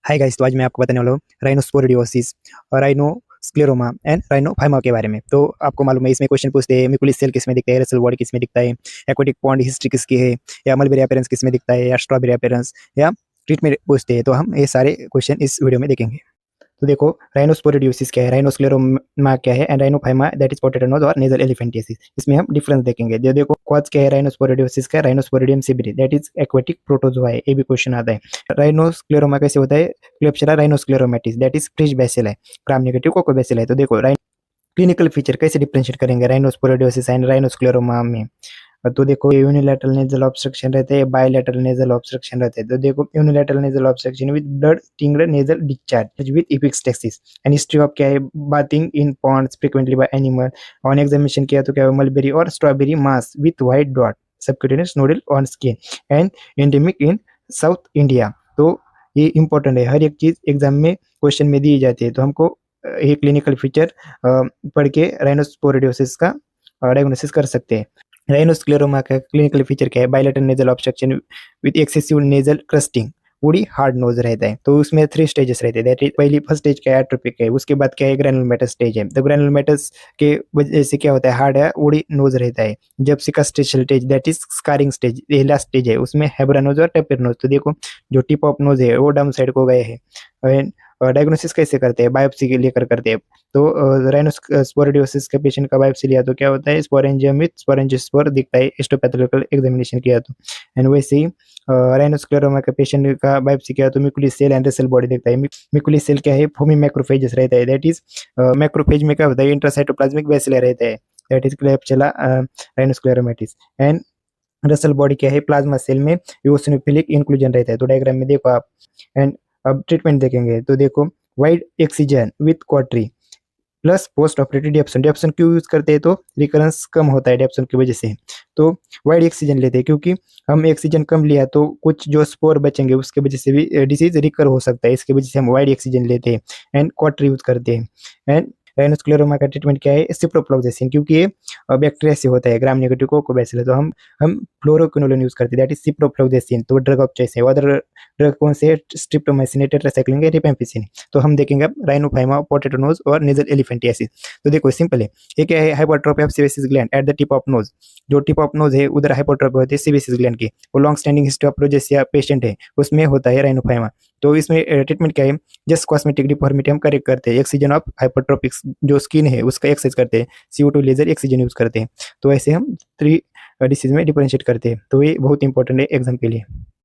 Hi guys, तो आज मैं आपको बताने वाला हूँ राइनोस्पोरिडियोसिस और राइनोस्क्लेरोमा एंड राइनोफाइमा के बारे में। तो आपको मालूम है इसमें क्वेश्चन पूछते हैं मिकुलिस सेल किसमें दिखता है, रसल बॉडी किसमें दिखता है, एक्वाटिक पॉन्ड हिस्ट्री किसकी है, या मलबेरी अपीयरेंस किसमें दिखता है, या स्ट्रॉबेरी अपीयरेंस, या ट्रीटमेंट पूछते हैं। तो हम ये सारे क्वेश्चन इस वीडियो में देखेंगे। तो देखो, राइनोस्पोरिडियोसिस क्या है, राइनोस्क्लेरोमा क्या है and rhinophyma that is potato nose और नेजल एलिफेंटियासिस। इसमें हम डिफरेंस देखेंगे। देखो कॉज क्या है राइनोस्पोरिडियोसिस का, राइनोस्पोरिडियम सिबिरी दैट इज एक्वेटिक प्रोटोजोआ है, ये भी क्वेश्चन आता है। राइनोस्क्लेरोमा कैसे होता है, Klebsiella rhinoscleromatis that is Frisch bacillus है, ग्राम नेगेटिव कोकोबैसिल है। तो देखो क्लिनिकल फीचर कैसे डिफरेंशिएट करेंगे राइनोस्पोरिडियोसिस एंड राइनोस्क्लेरोमा में। तो देखो यूनिलैटरल नेजल ऑब्स्ट्रक्शन रहते हैं, बायलैटरल नेजल ऑब्स्ट्रक्शन रहते हैं। तो देखो unilateral nasal obstruction with blood tinged nasal discharge with epistaxis and history of क्या है, bathing in ponds frequently by animal. On examination किया तो क्या है, मलबेरी और strawberry mass with white dot subcutaneous nodule on skin and endemic in South India. तो ये important है, हर एक चीज एग्जाम में क्वेश्चन में दी जाती है। तो हमको ये क्लिनिकल फीचर पढ़ के राइनोस्पोरिडियोसिस का डायग्नोसिस कर सकते हैं। राइनोस्क्लेरोमा का क्लिनिकल फीचर क्या है, bilateral nasal obstruction with excessive nasal crusting, woody hard nose रहता है। तो उसमें 3 स्टेजेस रहते हैं। दैट इज पहली फर्स्ट स्टेज क्या है, एट्रोपिक है, उसके बाद क्या है, ग्रैनुलोमेटस स्टेज है। तो ग्रैनुलोमेटस के वजह से क्या होता है, हार्ड है, वुडी नोज रहता है। जब cicatricial stage that is scarring stage, ये लास्ट स्टेज है, उसमें हेब्रा नोज और टेपिर नोज। तो देखो जो टिप ऑफ नोज है वो डाउन साइड को गए हैं। डायग्नोसिस कैसे करते हैं, बायोप्सी के लेकर करते हैं। तो राइनोस्पोरिडियोसिस के पेशेंट का बायोप्सी लिया तो क्या होता है, स्पोरेंजियम विथ स्पोरेंजियोस्पोर दिखता है हिस्टोपैथोलॉजिकल एग्जामिनेशन किया तो। एंड वैसे ही राइनोस्क्लेरोमा के पेशेंट का बायोप्सी किया तो म्यूकुलिस सेल एंड रसेल बॉडी दिखता है। म्यूकुलिस सेल क्या है, फोमी मैक्रोफेजेस रहता है। दैट इज मैक्रोफेज में क्या होता है, इंट्रासाइटोप्लाज्मिक बेसिलर रहता है। That is Klebsiella rhinoscleromatis. And Russell body क्या है, प्लाज्मा सेल में यूसिनोफिलिक इंक्लूजन रहता है। तो डायग्राम में देखो आप। एंड अब ट्रीटमेंट देखेंगे तो देखो, wide excision with cautery plus post operative dapsone. Dapsone क्यों यूज करते हैं, तो रिकरेंस कम होता है डिएप्सन की वजह से। तो वाइड एक्सीजन लेते हैं क्योंकि हम ऑक्सीजन कम लिया तो कुछ जो स्पोर बचेंगे उसके वजह से भी डिसीज रिकर हो सकता है, इसके वजह से हम वाइड एक्सीजन लेते हैं एंड क्वाट्री यूज करते हैं। एंड राइनोस्क्लेरोमा का ट्रीटमेंट क्या है, सिप्रोफ्लॉक्सेसिन, क्योंकि ये बैक्टीरिया से होता है, ग्राम नेगेटिव कोकोबैसिल है। तो हम फ्लोरोक्विनोलोन यूज करते हैं, दैट इज सिप्रोफ्लॉक्सेसिन। तो ड्रग ऑफ चॉइस है, अदर ड्रग कौन से, स्ट्रिप्टोमाइसिन, टेट्रासाइक्लिन, रिपेम्पिसिन। तो हम देखेंगे अब राइनोफाइमा, पोटैटो नोज और नेजल एलिफेंटियासिस। तो देखो सिंपल है, ये क्या है, hypertrophy of sebaceous gland at the tip of nose. जो टिप ऑफ नोज है उधर हाइपरट्रोफी होती है सेबेसिस ग्लैंड की। वो long standing history of rosacea patient है उसमें होता है राइनोफाइमा। तो इसमें ट्रीटमेंट क्या है, जस्ट कॉस्मेटिक डिफॉर्मिटी हम करेक्ट करते हैं, एक्सीजन ऑफ हाइपरट्रोपिक जो स्किन है उसका एक्सरसाइज करते हैं, CO2 लेजर एक्सीजन यूज करते हैं। तो ऐसे हम 3 डिसीज में डिफरेंशिएट करते हैं। तो ये बहुत इंपॉर्टेंट है एग्जाम के लिए।